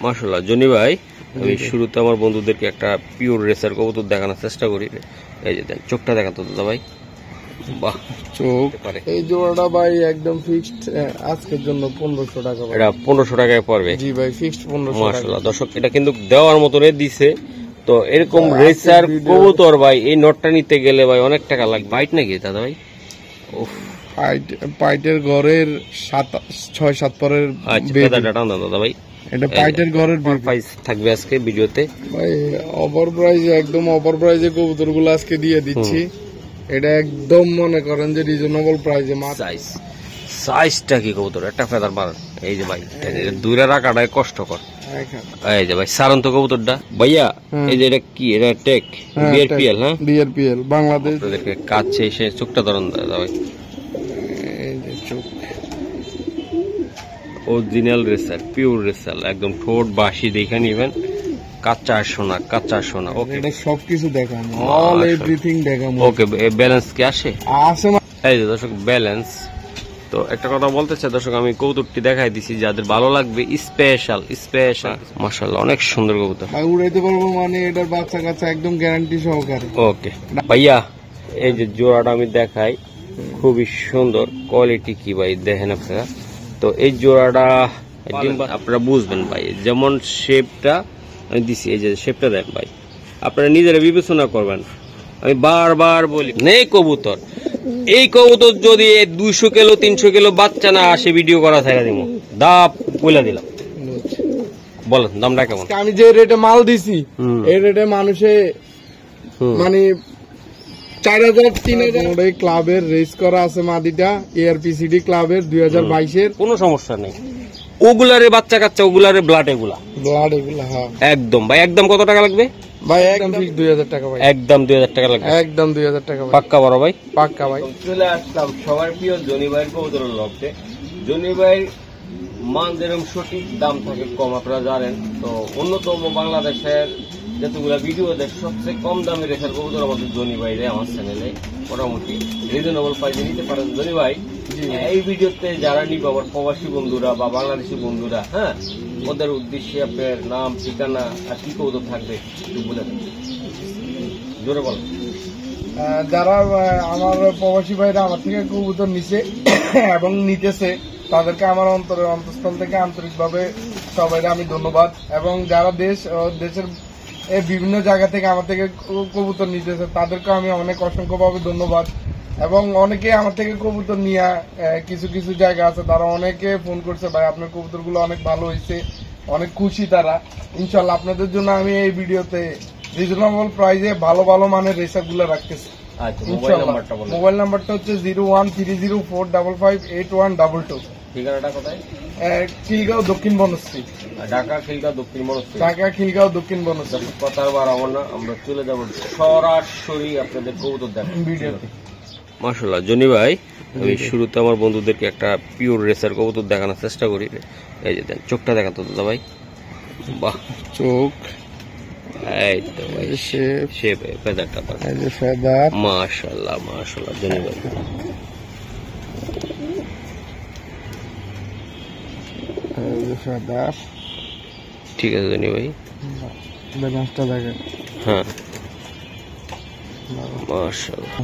মাশাআল্লাহ জনি ভাই, আমি শুরুতে আমার বন্ধুদেরকে একটা পিওর রেসার কবুতর দেখানোর চেষ্টা করি। এই যে দেন, চোখটা দেখান তো দাদা ভাই। বাহ, চোখ এই জোড়াটা ভাই একদম ফিক্সড আজকের জন্য 1500 টাকা। এটা 1500 টাকায় পড়বে? জি ভাই, ফিক্সড 1500 টাকা। মাশাআল্লাহ দর্শক, এটা কিন্তু দেওয়ার মতনই দিছে। তো এরকম রেসার কবুতর ভাই এই নটটা নিতে গেলে ভাই অনেক টাকা লাগবে। বাইট নাকি দাদা ভাই? উফ, পাইটের ঘরের 6-7 পরের। আচ্ছা দাদা টান দাদা ভাই, এটা পাইটের ঘরের প্রাইস থাকবে আজকে ভিডিওতে ভাই ওভার প্রাইসে, একদম ওভার প্রাইসে কবুতরগুলো আজকে দিয়ে দিচ্ছি। এটা একদম মনে করেন যে রিজনেবল প্রাইসে। সাইজটা কি কবুতর, একটা ফেদার বার। এই যে ভাই দূরে রাখাটাই কষ্টকর। এই যে ভাই সারন্ত কবুতরটা ভাইয়া, এই যে এটা কি, এটা টেক বিআরপিএল? হ্যাঁ বিআরপিএল বাংলাদেশ। আপনাদেরকে কাছে এসে চোখটা ধরুন দাদা ভাই। এই যে চোখ অরিজিনাল রেসার, পিওর রেসার, একদম ঠোঁট বাসি দেখে নিবেন। কাঁচা সোনা, কাঁচা সোনা। ওকে, এটা সবকিছু দেখাম, অল এভরিথিং দেখাম। ওকে, ব্যালেন্স কি আসে? আসে। এই যে দর্শক ব্যালেন্স। তো একটা কথা বলতে চাই দর্শক, আমি কবুতরটি দেখাই দিছি, যাদের ভালো লাগবে স্পেশাল স্পেশাল। মাশাআল্লাহ অনেক সুন্দর কবুতর, উড়াইতে পারবো মানে এটার বাচ্চা কাচ্চা একদম গ্যারান্টি সহকারে। ওকে ভাইয়া, এই যে জোড়াটা আমি দেখাই, খুবই সুন্দর কোয়ালিটি। কি ভাই দেখেন আপনারা, তো এই জোড়াটা আপনারা বুঝবেন ভাই, যেমন শেপটা আমি দিছি, এই যে শেপটা দেন ভাই, আপনারা নিজেরা বিবেচনা করবেন। আমি বারবার বলি, নেই কবুতর, এই কবুতর যদি 200 কিলো 300 কিলো বাচ্চা না আসে ভিডিও করা থাকা দিব, দাপ বলে দিলাম। বলেন দামটা কেমন? আমি যে রেটে মাল দিছি এই রেটে মানুষে মানে 4000-3000 ক্লাবের রেস করা আছে মাদিটা, এআরপিসিডি ক্লাবের 2022-এর। কোনো সমস্যা নেই, ওগুলারে বাচ্চা কাচ্চা, ওগুলারে ব্লাড, এগুলা। হ্যাঁ একদম ভাই, একদম কত টাকা লাগবে ভাই? একদম 2000 টাকা ভাই। একদম 2000 টাকা লাগবে। একদম 2000 টাকা ভাই। পাক্কা বড় ভাই? পাক্কা ভাই। চলে আসলাম সবার প্রিয় জনি ভাইয়ের কবুতরের লফটে। জনি ভাইয়ের মান যেরকম সঠিক, দাম থাকে কম, আপনারা জানেন। তো অন্যতম বাংলাদেশের যতগুলা ভিডিও দেখ, সবচেয়ে কম দামে রেখার কবুতর আমাদের জনি ভাই রে আমার চ্যানেলে মোটামুটি রিজনেবল প্রাইসে নিতে পারেন। জনি ভাই, এই ভিডিওতে যারা নিবে আবার প্রবাসী বন্ধুরা বা বাংলাদেশি বন্ধুরা, হ্যাঁ, ওদের উদ্দেশ্যে আপনার নাম, ঠিকানা আর কি কবুতর থাকবে একটু বলে দেন, জোরে বলেন। যারা আমার প্রবাসী ভাইরা আমার থেকে কবুতর নিছে এবং নিতেছে, তাদেরকে আমার অন্তঃস্থল থেকে আন্তরিকভাবে সবাই আমি ধন্যবাদ। এবং যারা দেশের বিভিন্ন জায়গা থেকে আমার থেকে কবুতর নিতেছে, তাদেরকে আমি অনেক অসংখ্যভাবে ধন্যবাদ। এবং অনেকে আমার থেকে কবুতর নিয়ে কিছু কিছু জায়গা আছে, তারা অনেকে ফোন করছে, ভাই আপনার কবুতরগুলো অনেক ভালো হয়েছে, অনেক খুশি তারা। ইনশাল্লাহ আপনাদের জন্য আমি এই ভিডিওতে রিজনেবল প্রাইসে ভালো ভালো মানের রেসার গুলো রাখতেছি। মোবাইল নাম্বারটা হচ্ছে 01304558122। ঠিকানাটা কোথায়? খিলগাঁও দক্ষিণ বনশ্রী, ঢাকা খিলগাঁও দক্ষিণ বনশ্রী। ঢাকা খিলগাঁও দক্ষিণ বনশ্রী। কথা বাড়াবো না, আমরা চলে যাবো সরাসরি আপনাদের কবুতর দেখার ভিডিওতে। মাশাআল্লাহ জনি ভাই, আমি শুরুতে আমার বন্ধুদেরকে একটা পিওর রেসার কবুতর দেখানোর চেষ্টা করি। এই যে দেন, চোখটা দেখান তো দাদা ভাই। বাহ, চোখ, এই তো ভাই শেপ, ফেদারটা পার, এই যে ফেদার। মাশাআল্লাহ মাশাআল্লাহ জনি ভাই, এই যে ফেদার। ঠিক আছে জনি ভাই, ব্যালেন্সটা দেখেন। হ্যাঁ মাশাআল্লাহ,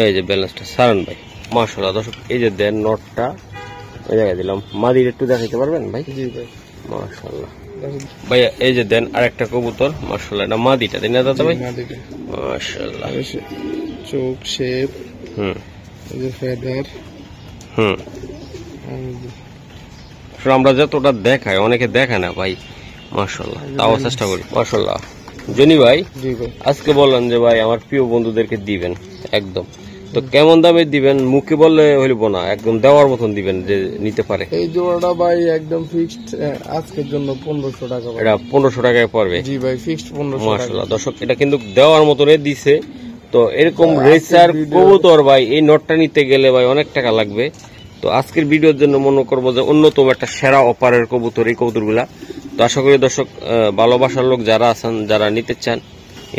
এই যে ব্যালেন্সটা সারান ভাই। মাশাআল্লাহ দর্শক, এই যে দেন নটটা ওই জায়গায় দিলাম, মাদির একটু দেখাইতে পারবেন ভাই? জি ভাই। মাশাআল্লাহ ভাইয়া, এই যে দেন আরেকটা কবুতর। মাশাআল্লাহ, এটা মাদিটা তাই না দাদা ভাই? মাশাআল্লাহ, চোখ, শেপ, এই যে ফেদার। আমরা যতটা দেখাই অনেকে দেখায় না ভাই। মাশাআল্লাহ, তাও চেষ্টা করি। মাশাআল্লাহ জনি ভাই, আজকে বললেন যে ভাই আমার প্রিয় বন্ধুদেরকে দিবেন একদম, তো কেমন দামে দিবেন? মুখে বললে হইব না, একদম দেওয়ার মতন দিবেন যে নিতে পারে। এই জোড়াটা ভাই একদম ফিক্সড আজকের জন্য 1500 টাকা। এটা 1500 টাকায় পড়বে? জি ভাই, ফিক্সড 1500 টাকা। মাশাআল্লাহ দর্শক, এটা কিন্তু দেওয়ার মতনই দিছে। তো এরকম রেসার কবুতর ভাই এই নটটা নিতে গেলে ভাই অনেক টাকা লাগবে। তো আজকের ভিডিওর জন্য মনে করবো যে অন্যতম একটা সেরা অফারের কবুতর এই কবুতরগুলা। তো আশা করি দর্শক ভালোবাসার লোক যারা আছেন, যারা নিতে চান,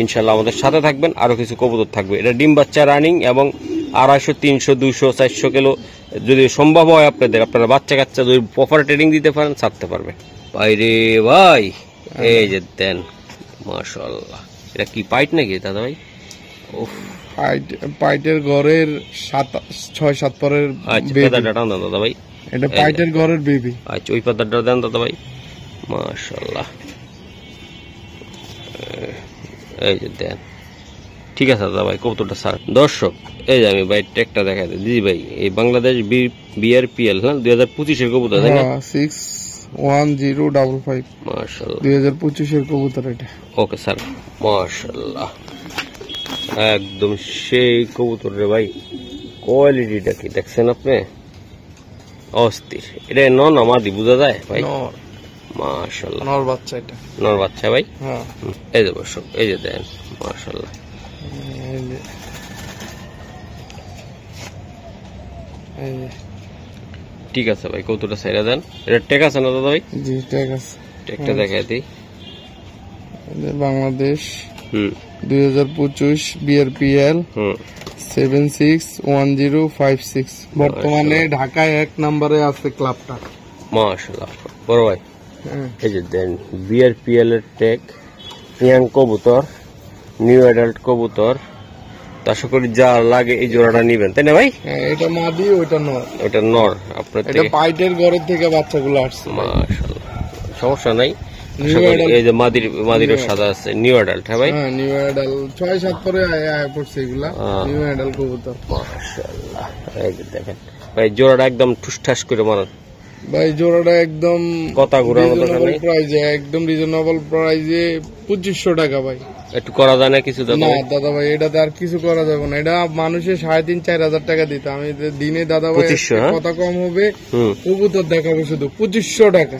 ইনশাল্লাহ আমাদের সাথে থাকবেন। আরো কিছু কবুতর থাকবে, এটা ডিম বাচ্চা রানিং এবং 250, 300, 200, 400 কিলো যদি সম্ভব হয় আপনারা বাচ্চা কাচ্চা যদি প্রপার ট্রেনিং দিতে পারেন ছাড়তে পারবে। বাইরে ভাই এই যে দেন মাশাআল্লাহ। এটা কি পাইট নাকি দাদা ভাই? উফ, পাইটের ঘরের 6-7 পরের আচ্ছা বেবি। পাতাটা টান দাদা ভাই। এটা পাইটের ঘরের বেবি। আচ্ছা ওই পাতাটা দেন দাদা ভাই। মাশাআল্লাহ এই যে দেন। ঠিক আছে দাদা ভাই কবুতরটা স্যার। দর্শক এই যে আমি ভাই ট্যাগটা দেখাই দিই। জি ভাই এই বাংলাদেশ বিআরপিএল হ্যাঁ 2025 এর কবুতর তাই না? 61055 মাশাআল্লাহ 2025 এর কবুতর এটা। ওকে স্যার মাশাআল্লাহ একদম সেই কবুতর রে ভাই। কোয়ালিটিটা কি দেখছেন আপনি? অস্থির। এটা নর না মাদি বোঝা যায় ভাই? নর। মাশাআল্লাহ নর বাচ্চা এটা। নর বাচ্চা ভাই। হ্যাঁ এই যে দর্শক এই যে দেন মাশাআল্লাহ। ঠিক আছে ভাই কবুতরটা ছেড়ে দেন। এটা টেক আছে না দাদা ভাই? জি ঠিক আছে। টেকটা দেখাই দিই। বাংলাদেশ 2025 বিআরপিএল 761056 বর্তমানে ঢাকায় 1 নম্বরে আছে ক্লাবটা। মাশাআল্লাহ বড় ভাই এই যে দেন বিআরপিএল এর টেক ইয়াং কবুতর নিউ অ্যাডাল্ট কবুতর। আশা করি যা লাগে এই জোড়াটা নিবেন তাই না ভাই? এটা মাদি ওইটা নর। ওটা নর আপনার এটা পাইটের ঘরের থেকে বাচ্চাগুলো আসছে। মাশাআল্লাহ সমস্যা নাই। এই যে মাদিরও সাদা আছে নিউ অ্যাডাল্ট হ্যাঁ ভাই? হ্যাঁ নিউ অ্যাডাল্ট 6-7 পরে আয়া পড়ছে এগুলা নিউ অ্যাডাল্ট কবুতর। মাশাআল্লাহ এই যে দেখেন ভাই জোড়াটা একদম ঠুসঠাস করে মারেন ভাই। জোড়াটা একদম কথা ঘুরার মতো প্রাইজে একদম রিজনেবল প্রাইজে 2500 টাকা ভাই। একটু করা যায় না কিছু দাদা? না দাদা ভাই এটাতে আর কিছু করা যাবে না। এটা মানুষের 3,500-4 হাজার টাকা দিতে আমি দিনে দাদা ভাই কথা কম হবে। কবুতর দেখাবো শুধু 2500 টাকা।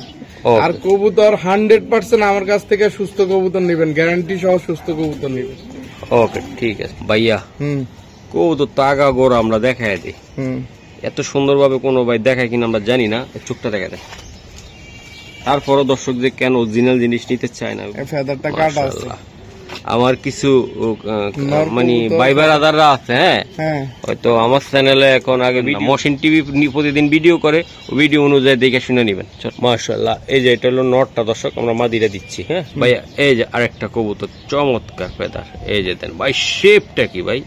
আর কবুতর 100% আমার কাছ থেকে সুস্থ কবুতর নেবেন, গ্যারান্টি সহ সুস্থ কবুতর নেবেন। ওকে ঠিক আছে ভাইয়া। কবুতর তাগা গোড়া আমরা দেখাই দিই। এত সুন্দরভাবে কোনো ভাই দেখায় কিনা আমরা জানি না। চোখটা দেখা দেয় তারপরও দর্শক যে কেন অরিজিনাল জিনিস নিতে চায় না। ফেদারটা কাটা আছে। আমার কিছু মানে ভাই ব্রাদাররা আছে হ্যাঁ হয়তো আমার চ্যানেলে এখন আগে মশিন টিভি প্রতিদিন ভিডিও করে ভিডিও অনুযায়ী দেখে শুনে নিবেন। মাশাআল্লাহ এই যে এটা হলো নটটা দর্শক আমরা মাদিরা দিচ্ছি হ্যাঁ ভাইয়া। এই যে আরেকটা কবুতর চমৎকার ফেদার এই যে দেন ভাই। শেপটা কি ভাই?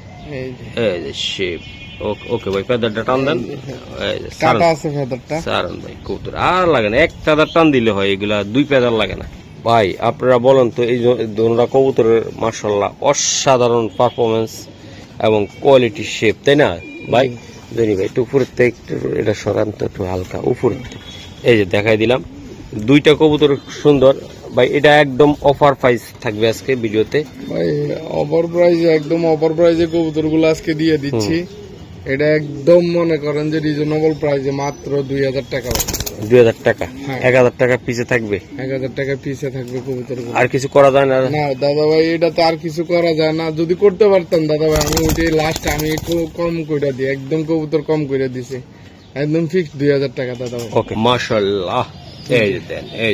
এই যে শেপ। ওকে ভাই ফেদারটা টান দেন। কাটা আছে ফেদারটা সারন ভাই কবুতর আর লাগে না। 1 ফেদার টান দিলে হয় এগুলা 2 ফেদার লাগে না ভাই। আপনারা বলেন তো এই দোনরা কবুতরের মাশাআল্লাহ অসাধারণ পারফরমেন্স এবং কোয়ালিটি শেপ তাই না ভাই? জানি ভাই একটু উপরের থেকে একটু এটা সরান তো একটু হালকা উপরে। এই যে দেখাই দিলাম 2টা কবুতর সুন্দর ভাই। এটা একদম অফার প্রাইস থাকবে আজকে ভিডিওতে ভাই। অফার প্রাইসে একদম অফার প্রাইসে কবুতরগুলো আজকে দিয়ে দিচ্ছি। এটা একদম মনে করেন যে রিজনেবল প্রাইসে মাত্র 2000 টাকা। 2000 টাকা 1000 টাকা পিছে থাকবে। 1000 টাকা পিছে থাকবে কবুতরগুলো। আর কিছু করা যায় না? না দাদা ভাই এটাতে আর কিছু করা যায় না। যদি করতে পারতাম দাদা ভাই আমি ওইটাই লাস্ট আমি একটু কম করে দিই। একদম কবুতর কম করে দিছি একদম ফিক্স 2000 টাকা দাদা ভাই। ওকে মাশাআল্লাহ এই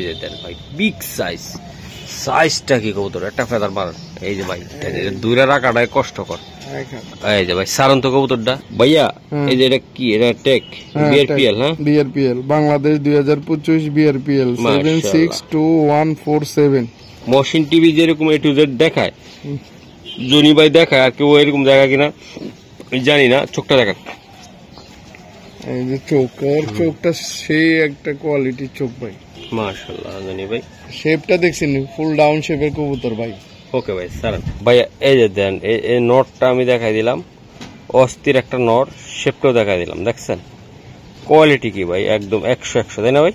যে দেন ভাই বিগ সাইজটা কি কবুতর একটা ফেদার মারেন। এই যে ভাই দূরে রাখাটাই কষ্টকর। এই যে ভাই সারন্ত কবুতরটা ভাইয়া। এই যে এটা কি? এটা টেক বিআরপিএল হ্যাঁ BRPL Bangladesh 2025 BRPL 762147। Moshin TV যেরকম A to Z দেখায় জনি ভাই দেখায় আর কেউ এরকম দেখা কিনা জানি না। চোখটা দেখা এই যে চোখটা সেই একটা কোয়ালিটি চোখ ভাই। মাশাআল্লাহ জনি ভাই শেপটা দেখছেন ফুল ডাউন শেপের কবুতর ভাই। ওকে ভাই স্যার ভাইয়া এই যে দেন এই নটটা আমি দেখাই দিলাম। অস্থির একটা নট। শেপটাও দেখাই দিলাম দেখছেন। কোয়ালিটি কি ভাই একদম 100 তাই না ভাই?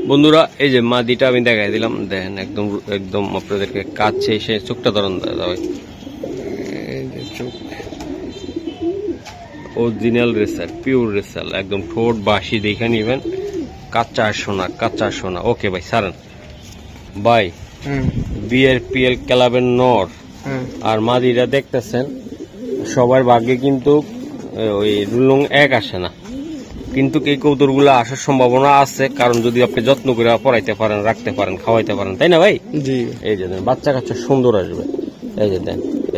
বন্ধুরা এই যে মাদিটা আমি দেখাই দিলাম দেখেন একদম একদম আপনাদেরকে কাছে এসে চোখটা ধরুন দাদা ভাই। এই যে চোখ অরিজিনাল রেসার পিওর রেসার একদম ঠোঁট বাসি দেখে নিবেন। কাঁচা সোনা। ওকে ভাই সারান ভাই। বিআরপিএল ক্লাবের নর আর মাদিরা দেখতেছেন সবার ভাগ্যে কিন্তু ওই রুলং 1 আসে না। কিন্তু এই কবুতরগুলো আসার সম্ভাবনা আছে কারণ যদি আপনি যত্ন করে পড়াইতে পারেন রাখতে পারেন খাওয়াইতে পারেন তাই না ভাই? জি। এই যে দেন বাচ্চা কাচ্চা সুন্দর আসবে। এই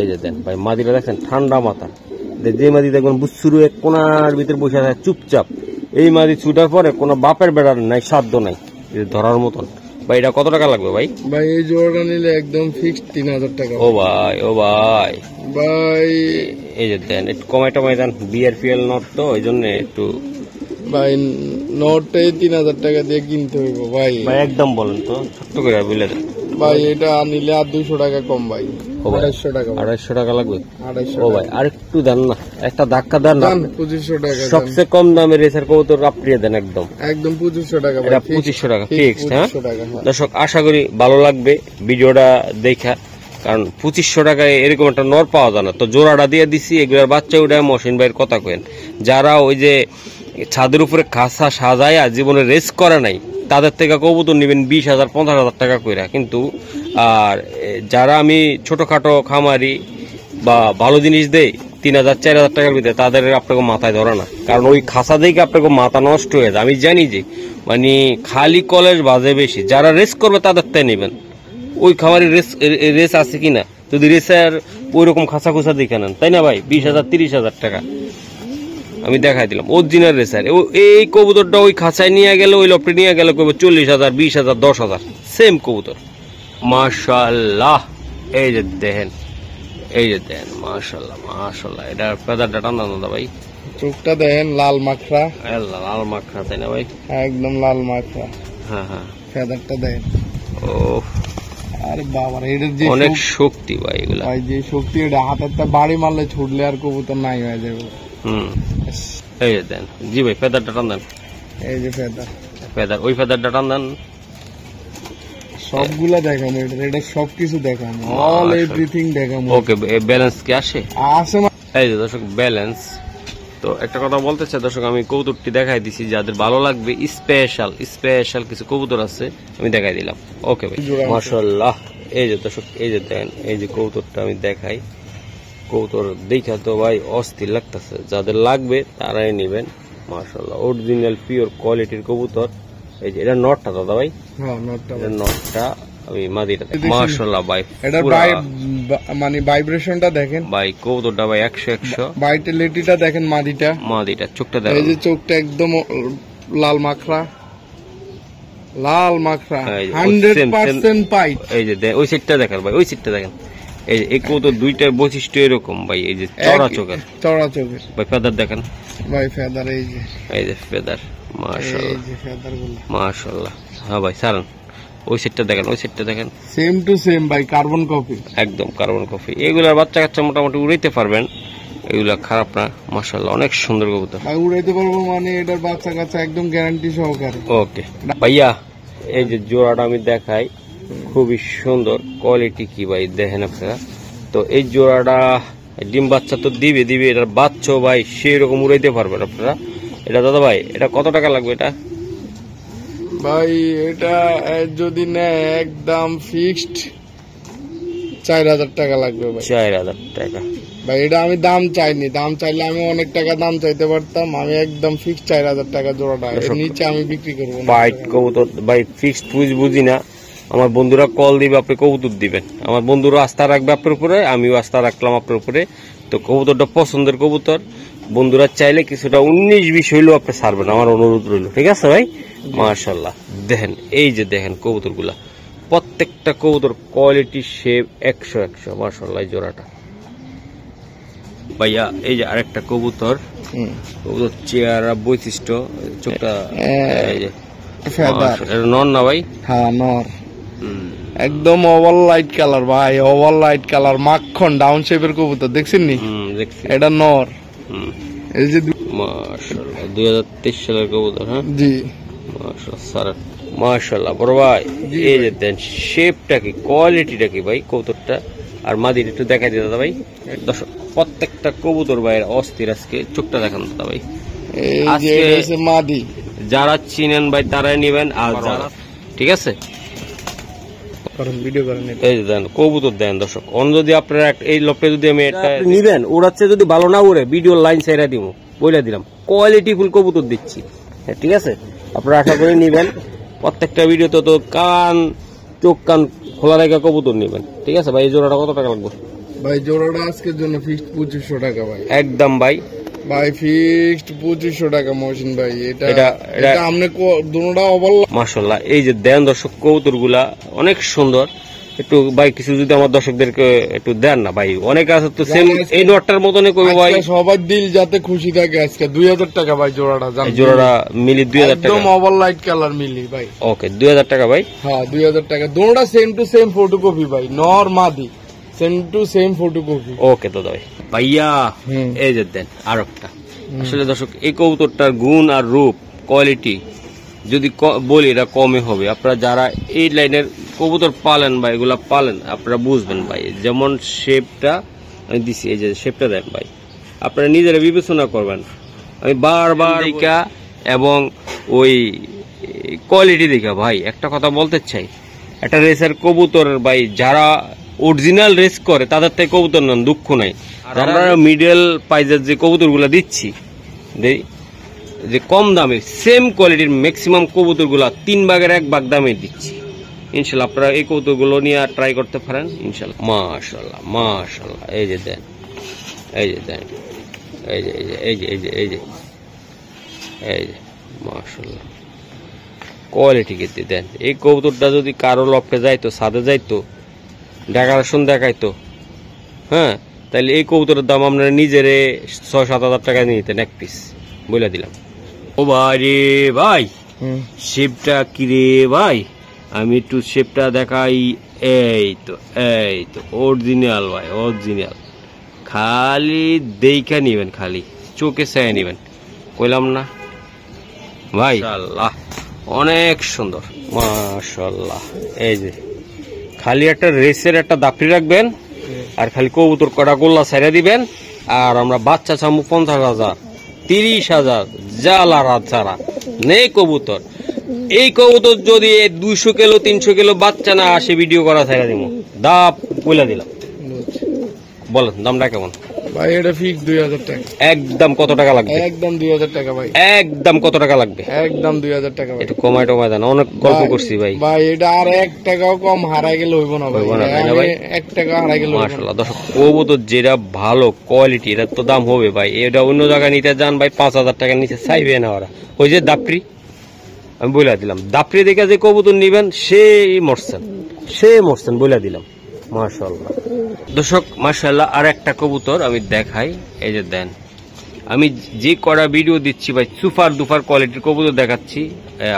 যে দেন ভাই মাদিরা দেখেন ঠান্ডা মাথা। যে মাদি দেখবেন বুসুরু এক কোনার ভিতরে বসে থাকে চুপচাপ। এই মাদি ছুটার পরে কোনো বাপের বেড়ার নাই সাধ্য নাই ধরার মতন। ভাই এটা কত টাকা লাগবে ভাই? ভাই এই জোড়াটা নিলে একদম ফিক্সড 3000 টাকা। ও ভাই ভাই এই যে দেন একটু কমাই টমাই দেন, বিআরপিএল নট তো ওই জন্য একটু। ভাই নোটটাই 3000 টাকা দিয়ে কিনতে হইব ভাই। ভাই একদম বলেন তো, ছোট্ট করে বলে দেন ভাই। এটা নিলে আর 200 টাকা কম ভাই। 250 টাকা। 250 টাকা লাগবে। 250। ও ভাই আর একটু দেন না, একটা ধাক্কা দেন না। 2500 টাকা। সবচেয়ে কম দামে রেসার কবুতর আপনিয়ে দেন একদম 2500 টাকা ভাই। এটা 2500 টাকা ফিক্সড। হ্যাঁ 2500 টাকা। দর্শক আশা করি ভালো লাগবে ভিডিওটা দেখা, কারণ 2500 টাকায় এরকম একটা নর পাওয়া যায় না। তো জোড়াটা দিয়ে দিছি, এগুলার বাচ্চা উঠে মহসিন ভাইয়ের কথা কেন, যারা ওই যে ছাদের উপরে খাসা সাজায় জীবনে রেস করে নাই তাদের থেকে কবুতর নেবেন 20,000 15,000 টাকা কইরা। কিন্তু আর যারা আমি ছোটখাটো খামারি বা ভালো জিনিস দেই 3,000 4,000 টাকার ভিতরে, তাদের আপনাকে মাথায় ধরে না, কারণ ওই খাসা দেখে আপনাকে মাথা নষ্ট হয়ে যায়। আমি জানি যে মানে খালি কলেজ বাজে বেশি, যারা রেস করবে তাদের তাই নেবেন। ওই খামারের রেস আছে কিনা, যদি রেসের ওই রকম খাসা খুসা দেখে নেন, তাই না ভাই? 20,000 30,000 টাকা আমি দেখাই দিলাম অরিজিনাল রেসার। এই কবুতরটা ওই খাঁচায় নিয়ে গেলে, ওই লপটে নিয়ে গেলে 40,000 20,000 10,000 সেম কবুতর। মাশাআল্লাহ এই যে দেখেন, মাশাআল্লাহ এটা ফেদারটা টান দাদা ভাই। চোখটা দেখেন লাল মাখরা। লাল মাখরা তাই না ভাই? একদম লাল মাখরা। হ্যাঁ ফেদারটা দেখেন। ও আরে বাবা এটার যে অনেক শক্তি ভাই এগুলা। ভাই যে শক্তি, এটা হাতেরটা বাড়ি মারলে ছুটলে আর কবুতর নাই হয়ে যাবে। এই যে দেন জি ভাই, ফেদারটা টান দেন। এই যে ফেদার ওই ফেদারটা টান দেন। সবগুলা দেখাবো, এটা সবকিছু দেখাবো, অল এভরিথিং দেখাবো। ওকে ব্যালেন্স কি আসে? এই যে দর্শক ব্যালেন্স। তো একটা কথা বলতে চাই দর্শক, আমি কবুতরটি দেখাই দিছি, যাদের ভালো লাগবে স্পেশাল কিছু কবুতর আছে আমি দেখাই দিলাম। ওকে ভাই মাশাআল্লাহ। এই যে দর্শক এই যে দেন, এই যে কবুতরটা আমি দেখাই, কবুতর দেখা তো ভাই অস্থির লাগতেছে, যাদের লাগবে তারাই নেবেন। মাশাআল্লাহ অরিজিনাল পিওর কোয়ালিটির কবুতর। এই যে এটা নটটা দাদা ভাই, নটটা আমি মাদিটা মাশাআল্লাহ ভাই। এটা মানে ভাইব্রেশনটা দেখেন ভাই, কবুতরটা ভাই 100 ভাইটালিটিটা দেখেন, মাদিটা চোখটা দেখেন, এই যে চোখটা একদম লাল মাখরা 100% পাইট। এই যে ওই সিটটা দেখেন ভাই, ওই সিটটা দেখেন। এই যে কবুতর দুইটার বৈশিষ্ট্য এরকম ভাই, এই যে চড়া চোখের ভাই ফেদার দেখেন ভাই, ফেদার এই যে ফেদার মাশাআল্লাহ। হ্যাঁ ভাই সারান ওই সেটটা দেখেন, সেম টু সেম ভাই, কার্বন কপি, একদম কার্বন কপি। এগুলার বাচ্চা কাচ্চা মোটামুটি উড়াইতে পারবেন, এগুলা খারাপ না মাশাআল্লাহ, অনেক সুন্দর কবুতর ভাই। উড়াইতে পারবো মানে এটার বাচ্চা কাচ্চা একদম গ্যারান্টি সহকারে। ওকে ভাইয়া এই যে জোড়াটা আমি দেখাই, খুবই সুন্দর কোয়ালিটি কি ভাই দেখেন আপনারা। তো এই জোড়াটা ডিম বাচ্চা তো দিবে, এটার বাচ্চা ভাই সেই রকম উড়াইতে পারবেন আপনারা। এটা দাদা ভাই এটা কত টাকা লাগবে? এটা ভাই এটা যদি নেয় একদম ফিক্সড 4,000 টাকা লাগবে ভাই। 4,000 টাকা ভাই। এটা আমি দাম চাইনি, দাম চাইলে আমি অনেক টাকা দাম চাইতে পারতাম। আমি একদম ফিক্সড 4,000 টাকা জোড়াটা, এর নিচে আমি বিক্রি করবো না। বাইট কবুতর ভাই ফিক্সড বুঝি না। আমার বন্ধুরা কল দিবে, আপনি কবুতর দিবেন, আমার বন্ধুরা আস্থা রাখবে আপনার উপরে, আমিও আস্থা রাখলাম আপনার উপরে। তো কবুতরটা পছন্দের কবুতর, বন্ধুরা চাইলে কিছুটা 19-20 হইলেও আপনি ছাড়বেন, আমার অনুরোধ রইল, ঠিক আছে ভাই? মাশাআল্লাহ দেখেন, এই যে দেখেন কবুতরগুলা, প্রত্যেকটা কবুতর কোয়ালিটি শেপ 100 মাশাআল্লাহ। জোড়াটা ভাইয়া এই যে আরেকটা কবুতর, চেহারা বৈশিষ্ট্য চোখটা এই যে নর না ভাই? হ্যাঁ নর, একদম ওভার লাইট কালার ভাই, ওভার লাইট কালার মাখন ডাউন শেপের কবুতর দেখছেন নি? এটা নর। এই যে মাশাআল্লাহ 2023 সালের কবুতর। হ্যাঁ জি মাশাআল্লাহ মাশাআল্লাহ বড় ভাই। এই যে দেন শেপটা কি, কোয়ালিটিটা কি ভাই কবুতরটা। আর মাদির একটু দেখা দিয়ে দাদা ভাই, দর্শক প্রত্যেকটা কবুতর ভাই অস্থির। আজকে চোখটা দেখান দাদা ভাই, আজকে মাদি যারা চিনেন ভাই তারাই নিবেন, আর যারা ঠিক আছে এই দেন কবুতর দেন দর্শক। অন্য যদি আপনারা এই লপে যদি আমি একটা নিবেন, উড়াচ্ছে যদি ভালো না উড়ে ভিডিও লাইন ছেড়ে দিব, বলে দিলাম কোয়ালিটি ফুল কবুতর দিচ্ছি, ঠিক আছে? আপনারা আশা করে নিবেন, প্রত্যেকটা ভিডিওতে তো চোখ কান খোলা রেখে কবুতর নিবেন, ঠিক আছে ভাই? এই জোড়াটা কত টাকা লাগবে ভাই? জোড়াটা আজকের জন্য ফিক্সড 2500 টাকা ভাই, একদম ভাই। ভাই ফিক্সড 2500 টাকা মহসিন ভাই। এটা এটা- এটা আমনে দুটোটা ওভার। মাশাআল্লাহ, এই যে দেন দর্শক কবুতরগুলা অনেক সুন্দর। একটু ভাই কিছু যদি আমার দর্শকদেরকে একটু দেন না ভাই, অনেক আছে তো সেম এই নটটার মতনই করবো ভাই। সবার দিল যাতে খুশি থাকে। আজকে 2000 টাকা ভাই জোড়াটা। এই জোড়াটা মিলি 2000 টাকা। একদম ওভার লাইট কালার মিলি ভাই। ওকে 2000 টাকা ভাই। হ্যাঁ 2000 টাকা। দুটোটা সেম টু সেম ফটোকপি ভাই, নর মাদি সেম টু সেম ফটোকপি। ওকে তো ভাই ভাইয়া, এই যে দেন আর একটা। আসলে দর্শক এই কবুতরটার গুণ আর রূপ কোয়ালিটি যদি বলি এটা কমই হবে। আপনারা যারা এই লাইনের কবুতর পালেন ভাই, এগুলা পালেন, আপনারা বুঝবেন ভাই। যেমন শেপটা আমি দিছি, এই যে শেপটা দেন ভাই, আপনারা নিজেরা বিবেচনা করবেন। আমি বারবার দেখা এবং ওই কোয়ালিটি দেখা ভাই একটা কথা বলতে চাই, একটা রেসের কবুতরের ভাই যারা অরিজিনাল রেস করে তাদের থেকে কবুতর নেন, দুঃখ নাই। আর আমরা মিডল প্রাইজের যে কবুতরগুলা দিচ্ছি, যে কম দামে সেম কোয়ালিটির ম্যাক্সিমাম কবুতরগুলা 3 ভাগের 1 ভাগ দামে দিচ্ছি। ইনশাল্লাহ আপনারা এই কবুতরগুলো নিয়ে ট্রাই করতে পারেন ইনশাল্লাহ। মাশাআল্লাহ মাশাআল্লাহ, এই যে দেন, এই যে দেন, এই যে এই যে এই যে এই যে এই যে এই যে মাশাআল্লাহ কোয়ালিটি কেটে দেন। এই কবুতরটা যদি কারো লপকে যাইতো, ছাদে যাইতো, ডেকোরেশন দেখাইতো, হ্যাঁ, তাহলে এই কবুতরের দাম আপনারা নিজেরে 6-7 হাজার টাকা নিয়ে নিতেন এক পিস, বলে দিলাম। ও ভাই রে ভাই, শেপটা কি রে ভাই, আমি একটু শেপটা দেখাই। এই তো অরিজিনাল ভাই, অরিজিনাল। খালি দেখা নিবেন, খালি চোখে চাই নিবেন, কইলাম না ভাই। মাশাআল্লাহ অনেক সুন্দর মাশাআল্লাহ। এই যে খালি একটা রেসের একটা দাপড়ি রাখবেন, আর খালি কবুতর কটা গোল্লা ছেড়ে দিবেন, আর আমরা বাচ্চা চামু 50,000 30,000 জালারা ছাড়া নেই কবুতর। এই কবুতর যদি 200 কিলো 300 কিলো বাচ্চা না আসে, ভিডিও করা ছেড়ে দিব, দাপ বলে দিলাম। বলেন দামটা কেমন ভাই? এটা ফিক্স 2000 টাকা। একদম কত টাকা লাগবে? একদম 2000 টাকা ভাই। একদম কত টাকা লাগবে? একদম 2000 টাকা ভাই। একটু কমায় টমায় দেন, অনেক গল্প করছি ভাই। ভাই এটা আর 1 টাকাও কম হারাই গেলে হইব না ভাই। হইব না, তাই না ভাই? 1 টাকা হারাই গেলে হইব না। মাশাআল্লাহ দর্শক, কবুতর যেটা ভালো কোয়ালিটি এটার তো দাম হবে ভাই। এটা অন্য জায়গায় নিতে যান ভাই 5,000 টাকার নিচে চাইবে না ওরা। ওই যে দাপড়ি আমি বলে দিলাম, দাপড়ি দেখে যে কবুতর নিবেন সেই মরছেন বলে দিলাম। মাশাআল্লাহ দর্শক, মাশাআল্লাহ আর একটা কবুতর আমি দেখাই। এই যে দেন, আমি যে কড়া ভিডিও দিচ্ছি ভাই সুপার দুপার কোয়ালিটির কবুতর দেখাচ্ছি।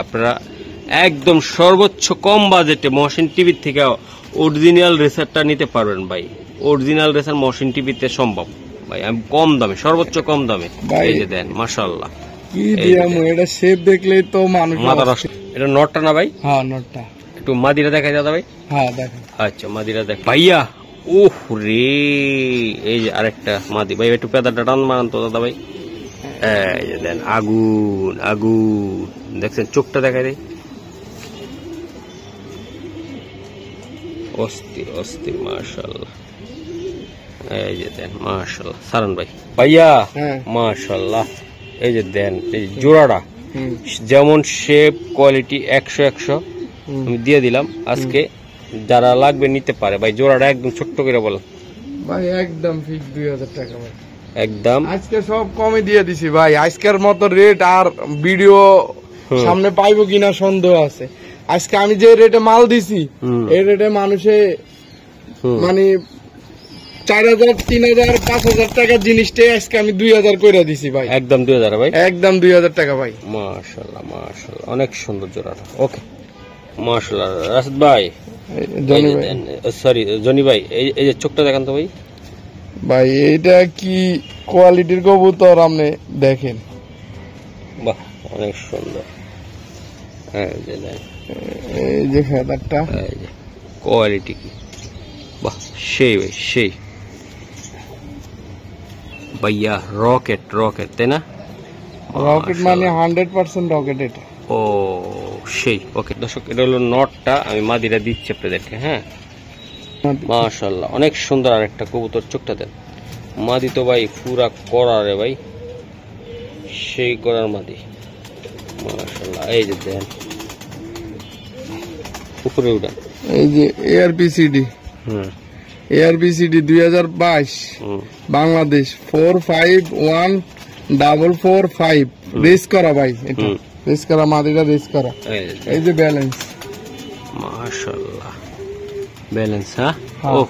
আপনারা একদম সর্বোচ্চ কম বাজেটে মহসিন টিভির থেকে অরিজিনাল রেসারটা নিতে পারবেন ভাই। অরিজিনাল রেসার মহসিন টিভিতে সম্ভব ভাই, আমি কম দামে, সর্বোচ্চ কম দামে। এই যে দেন মাশাআল্লাহ, কি দিয়ামু এটা শেপ দেখলেই তো মানুষ মাথা নষ্ট। এটা নটটা না ভাই? হ্যাঁ নটটা। একটু মাদিরা দেখাই দাদা ভাই। হ্যাঁ দেখেন। আচ্ছা মাদিরা দেখ ভাইয়া। ওহ রে, এই যে আরেকটা মাদি ভাই, একটু পেদারটা টান মারান তো দাদা ভাই। এই যে দেন, আগুন আগুন, দেখছেন চোখটা দেখাই দেয়, অস্থির অস্থির মাশাআল্লাহ। এই যে দেন মাশাআল্লাহ, সারান ভাই ভাইয়া মাশাআল্লাহ। এই যে দেন, এই জোড়াটা যেমন শেপ কোয়ালিটি 100 আমি দিয়ে দিলাম। আজকে যারা লাগবে নিতে পারে ভাই। জোড়াটা একদম ছোট্ট করে বলেন ভাই। একদম ফিক্স 2000 টাকা ভাই। একদম আজকে সব কমে দিয়ে দিছি ভাই। আজকের মতো রেট আর ভিডিও সামনে পাইবো কিনা সন্দেহ আছে। আজকে আমি যে রেটে মাল দিছি, এই রেটে মানুষে মানে 4,000 3,000 5,000 টাকার জিনিসটাই আজকে আমি 2,000 করে দিছি ভাই। একদম 2,000 ভাই। একদম 2,000 টাকা ভাই। মাশাআল্লাহ মাশাআল্লাহ, অনেক সুন্দর জোড়াটা। ওকে মাশাআল্লাহ। রাশিদ ভাই, জনি ভাই, সরি জনি ভাই, এই যে চোখটা দেখান তো ভাই। ভাই এইটা কি কোয়ালিটির কবুতর আপনি দেখেন। বাহ অনেক সুন্দর। এই যে দেন, এই যে ফেদারটা, এই যে কোয়ালিটি কি, বাহ সেই ভাই সেই। ভাইয়া রকেট রকেট, তাই না? রকেট মানে 100% রকেট এটা। ও সেই। ওকে দর্শক, এটা হলো নটটা, আমি মাদিরা দিচ্ছি আপনাদেরকে। হ্যাঁ মাশাআল্লাহ অনেক সুন্দর। আর একটা কবুতর, চোখটা দেন। মাদি তো ভাই পুরা করা রে ভাই, সেই করার মাদি মাশাআল্লাহ। এই যে দেন, উপরে উঠান। এই যে ARPCD, ARPCD 2022 বাংলাদেশ 451 445 রেস করা ভাই, এটা রেস করা মাদিটা, রেস করা। এই যে ব্যালেন্স, মাশাআল্লাহ ব্যালেন্স। হ্যাঁ ও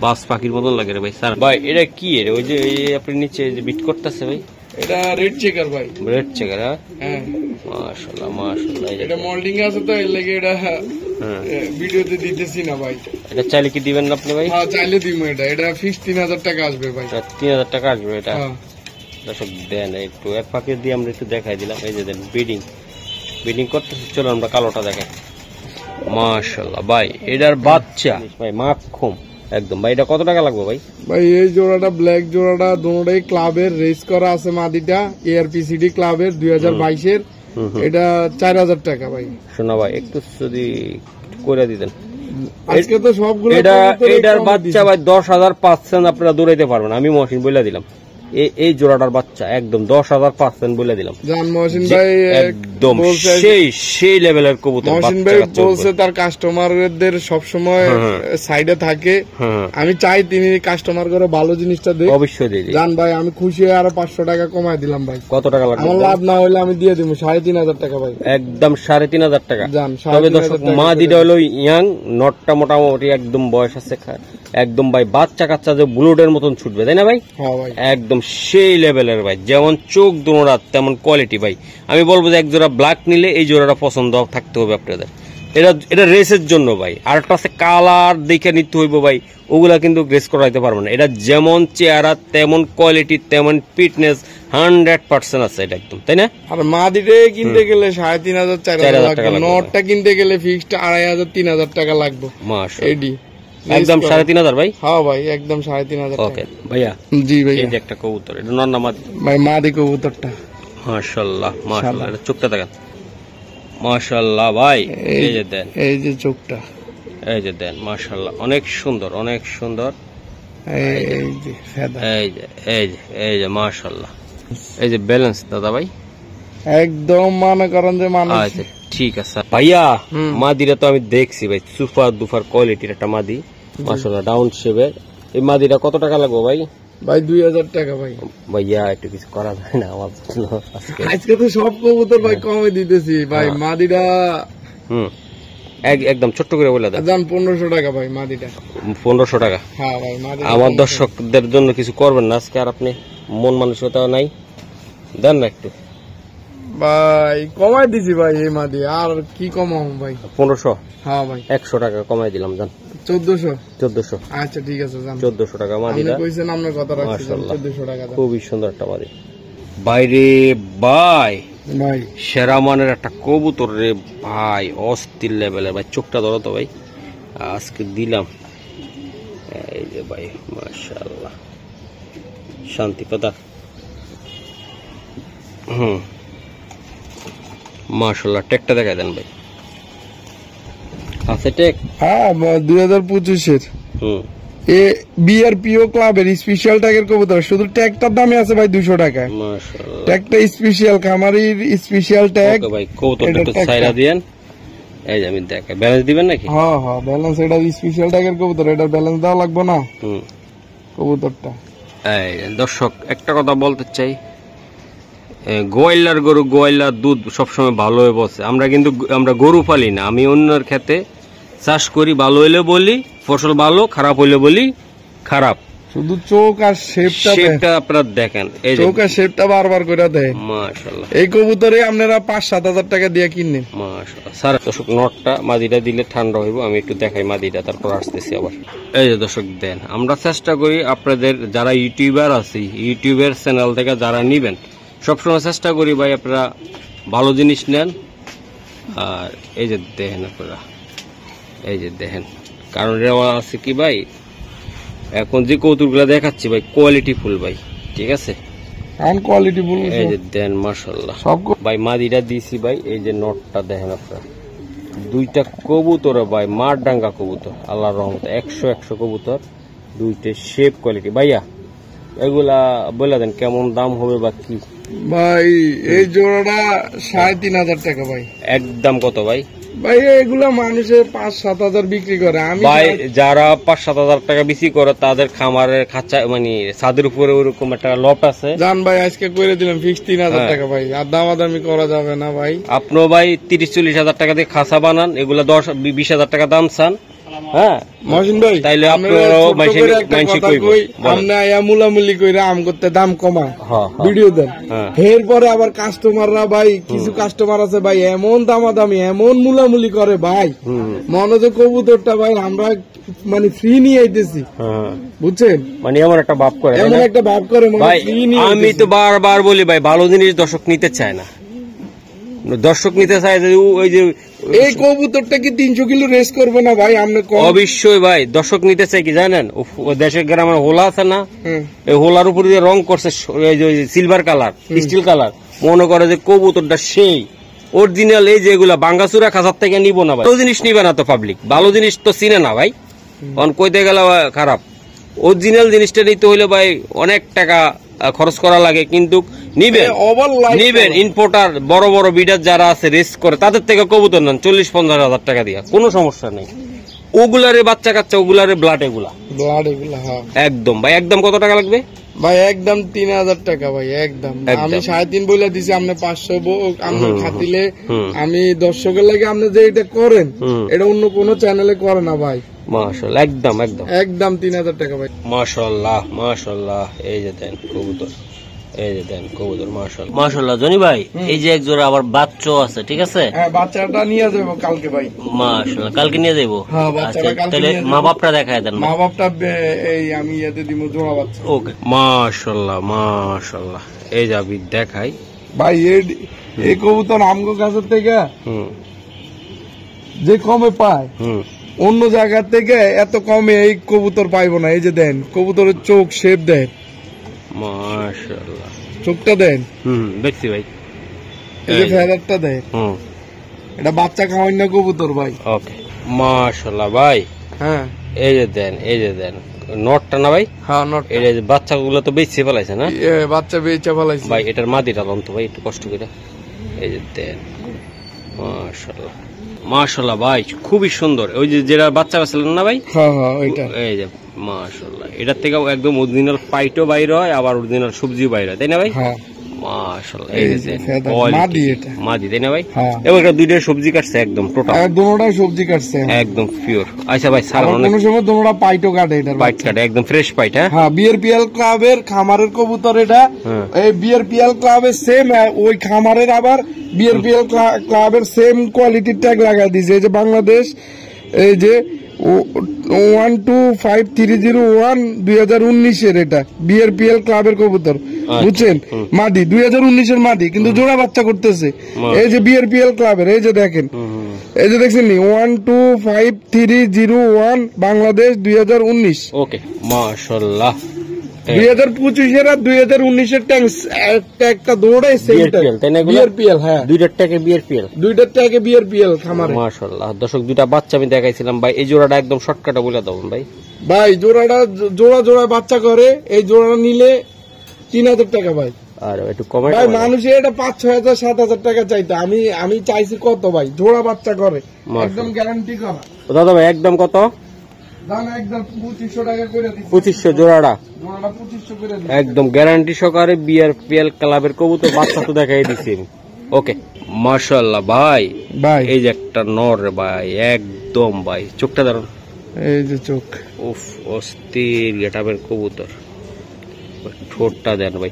বাস পাখির মতন লাগে রে ভাই। স্যার ভাই এটা কি রে? ওই যে আপনি নিচে যে বিট করতেছে ভাই, এটা রেড চেকার ভাই, রেড চেকার। হ্যাঁ মাশাআল্লাহ মাশাআল্লাহ। এটা মোল্ডিং আছে তো এর লাগি এটা ভিডিওতে দিতেছি না ভাই। এটা চাইলে কি দিবেন না আপনি ভাই? হ্যাঁ চাইলে দিব। এটা ফিক্স 3000 টাকা আসবে ভাই। 3000 টাকা আসবে এটা। দর্শক দেন একটু এক পাকে দিয়ে আমরা একটু দেখাই দিলাম। এই যে দেন বিডিং করতেছি। চলো আমরা কালোটা দেখাই। মাশাআল্লাহ ভাই এটার বাচ্চা ভাই মাখুম একদম ভাই। এটা কত টাকা লাগবে ভাই? ভাই এই জোড়াটা ব্ল্যাক জোড়াটা দুটোটাই ক্লাবের রেস করা আছে মাদিটা, এআরপিসিডি ক্লাবের 2022 এর। এটা 4000 টাকা ভাই। শোনা ভাই একটু যদি করে দিতেন আজকে তো সবগুলো। এটার বাচ্চা ভাই 10,000% আপনারা দৌড়াইতে পারবেন, আমি মহসিন বলে দিলাম। এই জোড়াটার বাচ্চা একদম 10,000% বলে দিলাম। জান মহসিন ভাই একদম সেই লেভেলের কবুতর। মহসিন ভাই বলছে তার কাস্টমারদের সবসময় সাইডে থাকে। আমি চাই তিনি কাস্টমার করে ভালো জিনিসটা দেয়। অবশ্যই দিয়ে দিই। জান ভাই আমি খুশি হয়ে আরো 500 টাকা কমায় দিলাম ভাই। কত টাকা লাগবে? আমার লাভ না হলে আমি দিয়ে দিব 3,500 টাকা ভাই। একদম 3,500 টাকা। জান তবে দর্শক মাদিটা হলো ইয়াং, নটটা মোটামুটি একদম বয়স আছে একদম ভাই বাচ্চা কাচ্চা যে বুলেটের মতন ছুটবে, তাই না ভাই? হ্যাঁ ভাই একদম সেই লেভেলের ভাই। যেমন চোখ দোনোরা তেমন কোয়ালিটি ভাই। আমি বলবো যে এক জোড়া ব্ল্যাক নিলে এই জোড়াটা পছন্দ থাকতে হবে আপনাদের। এটা রেসের জন্য ভাই। আর একটা আছে কালার দেখে নিতে হইব ভাই, ওগুলা কিন্তু রেস করাইতে পারবো না। এটা যেমন চেহারা তেমন কোয়ালিটি তেমন ফিটনেস 100% আছে এটা একদম, তাই না? আর মাদিটা কিনতে গেলে 3,500 4,000 লাগবে। নটটা কিনতে গেলে ফিক্সড 2,500 3,000 টাকা লাগবে। মাশাআল্লাহ একদম 3,500 ভাই। হ্যাঁ ভাই একদম 3,500 টাকা। ওকে ভাইয়া। জি ভাই এই যে একটা কবুতর, এটা নর না মাদি? ভাই মাদি কবুতরটা। মাশাআল্লাহ মাশাআল্লাহ। এটা চোখটা দেখেন মাশাআল্লাহ ভাই। এই যে দেন, এই যে চোখটা, এই যে দেন মাশাআল্লাহ অনেক সুন্দর অনেক সুন্দর। এই যে ফেদা, এই যে মাশাআল্লাহ। এই যে ব্যালেন্স দাদা ভাই একদম মনে করেন যে মানুষ। আচ্ছা ঠিক আছে ভাইয়া। মাদিরা তো আমি দেখছি ভাই, সুপার দুপার কোয়ালিটির একটা মাদি মাশাআল্লাহ, ডাউন শেপের। এই মাদিরা কত টাকা লাগবে ভাই? ভাই 2,000 টাকা ভাই। ভাইয়া একটু কিছু করা যায় না আমার জন্য? আজকে তো সব কবুতর ভাই কমে দিতেছি ভাই। মাদিরা একদম ছোট্ট করে বলে দেন। 1500 টাকা ভাই মাদিটা। 1500 টাকা? হ্যাঁ ভাই মাদিটা। আমার দর্শকদের জন্য কিছু করবেন না আজকে? আর আপনি মন মানসিকতা নাই, দেন না একটু ভাই। কমাই দিছি ভাই এই মাদি, আর কি কমাম ভাই? 1500? হ্যাঁ ভাই 100 টাকা কমাই দিলাম। জান 1400। আচ্ছা ঠিক আছে জান 1400 টাকা মাদিরা। আপনি কইছেন আপনার কথা রাখছি। 1400 টাকা খুবই সুন্দর একটা মাদি। বাইরে ভাই ভাই সেরা মানের একটা কবুতর রে ভাই, অস্থির লেভেলের ভাই। চোখটা ধরো তো ভাই, আজকে দিলাম। এই যে ভাই মাশাআল্লাহ শান্তি কথা। মাশাআল্লাহ টেকটা দেখাই দেন ভাই। আছে টেক? হ্যাঁ 2025 এর এ বিআরপিও ক্লাবের স্পেশাল ট্যাগের কবুতর। শুধু ট্যাগটার দামে আছে ভাই 200 টাকা। মাশাআল্লাহ ট্যাগটা স্পেশাল, খামারির স্পেশাল ট্যাগ। ওকে ভাই কবুতরটা একটু সাইরা দেন। এই যে আমি দেখাই, ব্যালেন্স দিবেন নাকি? হ্যাঁ হ্যাঁ ব্যালেন্স। এটা স্পেশাল ট্যাগের কবুতর, এটার ব্যালেন্স দেওয়া লাগবে না কবুতরটা। এই দর্শক একটা কথা বলতে চাই, গোয়াইলার গরু গোয়াইলার দুধ সবসময় ভালো হয়ে বসে। আমরা গরু পালি না, আমি অন্যের ক্ষেতে চাষ করি। ভালো হইলে বলি ফসল ভালো, খারাপ হইলে বলি খারাপ। শুধু চোখ আর শেপটা আপনারা দেখেন, এই চোখ আর শেপটা বারবার করে দেয়। মাশাআল্লাহ এই কবুতরে আপনারা 5-7 হাজার টাকা দিয়ে কিনেন। মাশাআল্লাহ স্যার। দর্শক নটটা মাদিটা দিলে ঠান্ডা হইব, আমি একটু দেখাই মাদিটা, তারপর আসতেছি আবার। এই যে দর্শক দেন, আমরা চেষ্টা করি আপনাদের যারা ইউটিউবার আছে, ইউটিউবের চ্যানেল থেকে যারা নিবেন, সবসময় চেষ্টা করি ভাই আপনারা ভালো জিনিস নেন। আর এই যে দেখেন আপনারা, এই যে দেখেন, কারণ রেওয়া আছে কি ভাই, এখন যে কৌতুকগুলা দেখাচ্ছি ভাই কোয়ালিটি ফুল ভাই, ঠিক আছে? Quality full. এই যে দেন মাশাআল্লাহ ভাই মাদিটা দিছি ভাই। এই যে নটটা দেখেন আপনারা, দুইটা কবুতর ভাই মারডাঙ্গা কবুতর, আল্লাহর রহমতে 100 কবুতর, দুইটা শেপ কোয়ালিটি। ভাইয়া এগুলা বলে দেন কেমন দাম হবে বা কি? ভাই এই জোড়াটা 3,500 টাকা ভাই। একদম কত ভাই? ভাই এগুলা মানুষের 5-7 হাজার বিক্রি করে। আমি ভাই যারা 5-7 হাজার টাকা বিক্রি করে তাদের খামারের খাঁচা মানে ছাদের উপরে ওরকম একটা লট আছে। জান ভাই আজকে করে দিলাম ফিক্স 3,000 টাকা ভাই, আর দামাদামি করা যাবে না ভাই। আপনিও ভাই 30-40 হাজার টাকা দিয়ে খাঁচা বানান, এগুলা 10-20 হাজার টাকা দাম চান। হ্যাঁ মহসিন ভাই তাইলে আপনারা আপনারাও ছোট্ট মাইসে করে একটা মাইসে কথা কইব কই, আমরা আয়া মুলামুলি কইরা আম করতে দাম কমা হ্যাঁ ভিডিও দেন, হ্যাঁ। এরপরে আবার কাস্টমাররা ভাই কিছু কাস্টমার আছে ভাই এমন দামাদামি এমন মুলামুলি করে ভাই, মনে যে কবুতরটা ভাই আমরা মানে ফ্রি নিয়ে আইতেছি, হ্যাঁ বুঝছেন, মানে এমন একটা ভাব করে এমন একটা ভাব করে মানে ভাই। ফ্রি নিয়ে আমি তো বারবার বলি ভাই ভালো জিনিস দর্শক নিতে চায় না, দর্শক নিতে চায় যে ওই যে এই কবুতরটা কি 300 কিলো রেস করবে না ভাই? আমরা অবশ্যই ভাই দর্শক নিতে চাই কি জানেন, দেশের গ্রামের হোলা আছে না, হ্যাঁ। এই হোলার উপরে যে রং করছে সিলভার কালার স্টিল কালার, মনে করে যে কবুতরটা সেই অরিজিনাল। এই যে এগুলা বাঙ্গাচুরা খাঁচার থেকে নিব না ভাই, ভালো জিনিস নিবে না তো পাবলিক, ভালো জিনিস তো চিনে না ভাই, কারণ কইতে গেলে খারাপ। অরিজিনাল জিনিসটা নিতে হইলে ভাই অনেক টাকা খরচ করা লাগে, কিন্তু নিবেন ইম্পোর্টার বড় বড় বিডার যারা আছে রেস করে তাদের থেকে কবুতর নেন 40-50 হাজার টাকা দিয়া, কোনো সমস্যা নেই। ওগুলারে বাচ্চা কাচ্চা ওগুলারে ব্লাড এগুলা একদম ভাই। একদম কত টাকা লাগবে ভাই? একদম 3,000 টাকা ভাই, একদম। আমি 3.5 বলে দিছি, আপনি 500 আপনি খাতিলে আমি দর্শকের লাগে আপনি যে এটা করেন এটা অন্য কোন চ্যানেলে করে না ভাই। মাশাআল্লাহ একদম একদম একদম 3,000 টাকা ভাই। মাশাআল্লাহ মাশাআল্লাহ। এই যে দেন কবুতর, এই যে দেন কবুতর মাশাআল্লাহ মাশাআল্লাহ। জনি ভাই এই যে এক জোড়া আবার বাচ্চাও আছে, ঠিক আছে? হ্যাঁ বাচ্চাটা নিয়ে যাবো কালকে ভাই। মাশাআল্লাহ কালকে নিয়ে যাবো? হ্যাঁ বাচ্চাটা কালকে তাহলে মা বাপটা দেখায় দেন। মা বাপটা এই আমি ইয়াতে দিব জোড়া বাচ্চা। ওকে মাশাআল্লাহ মাশাআল্লাহ। এই যাবি দেখাই ভাই এই কবুতর আমগো কাছের থেকে যে কমে পায় অন্য জায়গা থেকে এত কমে এই কবুতর পাইবো না। এই যে দেন কবুতরের চোখ শেপ দেন, মাশাআল্লাহ চোখটা দেন, দেখছি ভাই। এই যে ফেদারটা দেন, এটা বাচ্চা খাওয়াই না কবুতর ভাই। ওকে মাশাআল্লাহ ভাই। হ্যাঁ এই যে দেন, এই যে দেন নটটা না ভাই? হ্যাঁ নট। এই যে বাচ্চাগুলো তো বেঁচে ফেলাইছে না বাচ্চা বেঁচে ফেলাইছে ভাই। এটার মাদিটা লন তো ভাই একটু কষ্ট করে। এই যে দেন মাশাআল্লাহ মাশাআল্লাহ ভাই, খুবই সুন্দর। ওই যে যেটা বাচ্চা ছিলেন না ভাই? হ্যাঁ হ্যাঁ ওইটা। এই যে মাশাআল্লাহ, এটার থেকে একদম অরিজিনাল পাইটও বাইর হয়, আবার অরিজিনাল সবজিও বাইর হয়, তাই না ভাই? হ্যাঁ মাশাআল্লাহ। এই যে মাদি, এটা মাদি তাই না ভাই? হ্যাঁ। এবং এটা দুইটা সবজি কাটছে একদম টোটাল, দুটোটাই সবজি কাটছে একদম পিওর। আচ্ছা ভাই সালাম। কোন সময় দুটোটা পাইটও কাটে, এটা পাইট কাটে একদম ফ্রেশ পাইট। হ্যাঁ বিআরপিএল ক্লাবের খামারের কবুতর এটা। এই বিআরপিএল ক্লাবের সেম ওই খামারের আবার বিআরপিএল ক্লাবের সেম কোয়ালিটির ট্যাগ লাগাই দিয়েছে। এই যে বাংলাদেশ, এই যে 12530 2019 এটা বিআরপিএল ক্লাবের কবুতর, বুঝছেন? মাদি 2019 মাদি, কিন্তু জোড়া বাচ্চা করতেছে। এই যে বিআরপিএল ক্লাবের, এই যে দেখেন, এই যে দেখছেন 12530 বাংলাদেশ 2019। ওকে মাশাআল্লাহ। 2025 আর 2019 ট্যাগটা দৌড়াই সেম বিআরপিএল। হ্যাঁ দুইটার ট্যাগে বিআরপিএল, দুইটার ট্যাগে বিআরপিএল খামারে। মাশাআল্লাহ দর্শক দুইটা বাচ্চা আমি দেখাইছিলাম ভাই। এই জোড়াটা একদম শর্টকাটে বলে দাও ভাই। ভাই জোড়াটা জোড়া বাচ্চা করে, এই জোড়াটা নিলে 3,000 টাকা ভাই। আর একটু কমে ভাই মানুষে এটা 5-6,000 7,000 টাকা চাইতো, আমি চাইছি কত ভাই? জোড়া বাচ্চা করে একদম গ্যারান্টি করা। দাদা ভাই একদম কত? দাম একদম 2500 টাকা করে দিচ্ছি। 2500 জোড়াটা? জোড়াটা 2500 করে দিচ্ছি একদম গ্যারান্টি সহকারে বিআরপিএল ক্লাবের কবুতর বাচ্চা তো দেখাই দিছি আমি। ওকে মাশাআল্লাহ ভাই। ভাই এই যে একটা নর ভাই, একদম ভাই চোখটা দারুন, এই যে চোখ, উফ অস্থির গেটাবের কবুতর। ঠোঁটটা দেন ভাই,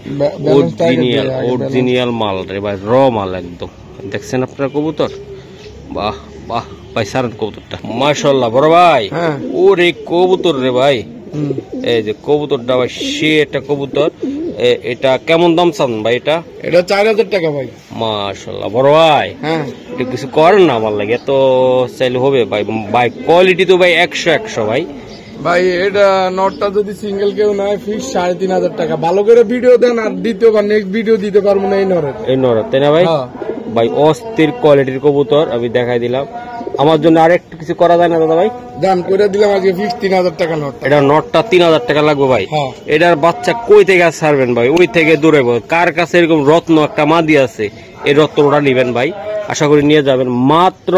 অরিজিনাল মাল রে ভাই, র মাল একদম। দেখছেন আপনার কবুতর? বাহ বাহ ভাই, সারেন কবুতরটা মাশাআল্লাহ বড় ভাই। ওরে কবুতর রে ভাই, এই যে কবুতরটা ভাই সে একটা কবুতর। এটা কেমন দাম চান ভাই? এটা 4,000 টাকা ভাই। মাশাআল্লাহ বড় ভাই। হ্যাঁ এটা কিছু করেন না আমার লাগে, এত চাইলে হবে ভাই? ভাই কোয়ালিটি তো ভাই 100 ভাই। ভাই এটা নটটা যদি সিঙ্গেল কেউ নেয় ফিক্স 3,500 টাকা। ভালো করে ভিডিও দেন, আর দ্বিতীয়বার নেক্সট ভিডিও দিতে পারবো না এই নরের। এই নরের তাই না ভাই? ভাই অস্থির কোয়ালিটির কবুতর আমি দেখাই দিলাম। আমার জন্য আরেকটু কিছু করা যায় না দাদা ভাই? দান করে দিলাম আজকে ফিক্স 3,000 টাকা নট। এটা নটটা 3,000 টাকা লাগবে ভাই। এটার বাচ্চা কই থেকে ছাড়বেন ভাই? ওই থেকে দূরে। কার কাছে এরকম রত্ন একটা মাদি আছে, এই রত্নটা নিবেন ভাই, আশা করি নিয়ে যাবেন মাত্র